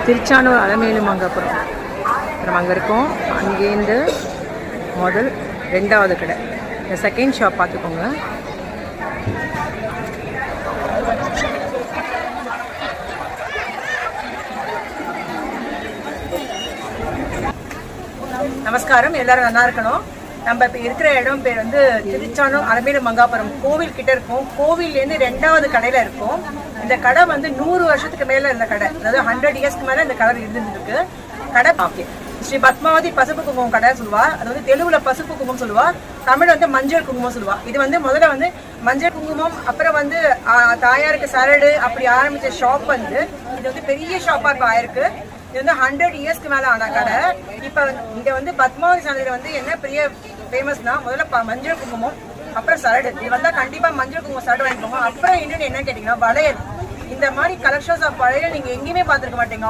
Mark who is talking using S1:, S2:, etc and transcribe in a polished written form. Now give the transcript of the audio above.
S1: திருச்சானூர் அலமேலுமங்காபுரம் நம்ம அங்கே இருக்கோம். அங்கேருந்து முதல் 2வது கடை, இந்த செகண்ட் ஷாப் பார்த்துக்கோங்க. நமஸ்காரம், எல்லாரும் நல்லா இருக்கணும். நம்ம இப்போ இருக்கிற இடம் பேர் வந்து திருச்சானூர் அலமேலுமங்காபுரம் கோவில் கிட்ட இருக்கும். கோவில்லேருந்து 2வது கடையில் இருக்கும். இந்த கடை வந்து 100 வருஷத்துக்கு மேலே இருந்த கடை, அதாவது 100 இயர்ஸ்க்கு மேலே இந்த கடை இருந்துருக்கு. கடை ஓகே ஸ்ரீ பத்மாவதி பசுப்பு குங்குமம் கடை சொல்லுவா. அது வந்து தெலுங்குல பசுப்பு குங்குமம் சொல்லுவா, தமிழ் வந்து மஞ்சள் குங்குமம் சொல்லுவா. இது வந்து முதல்ல வந்து மஞ்சள் குங்குமம், அப்புறம் வந்து தாயாருக்கு சரடு அப்படி ஆரம்பிச்ச ஷாப் வந்து இது வந்து பெரிய ஷாப்பா இப்போ ஆயிருக்கு. இது வந்து 100 இயர்ஸ்க்கு மேலே ஆன கடை. இப்போ இங்கே வந்து பத்மாவதி சந்தையில் வந்து என்ன பெரிய ஃபேமஸ்னா முதல்ல மஞ்சள் குங்குமம், அப்புறம் சரடு. இது வந்தால் கண்டிப்பாக மஞ்சள் குங்குமம் சரடு வாங்கிக்கோங்க. அப்புறம் இன்னொன்று என்ன கேட்டிங்கன்னா வளையல். இந்த மாதிரி கலெக்ஷன்ஸ் ஆஃப் வளையல் நீங்கள் எங்கேயுமே பார்த்துருக்க மாட்டீங்க.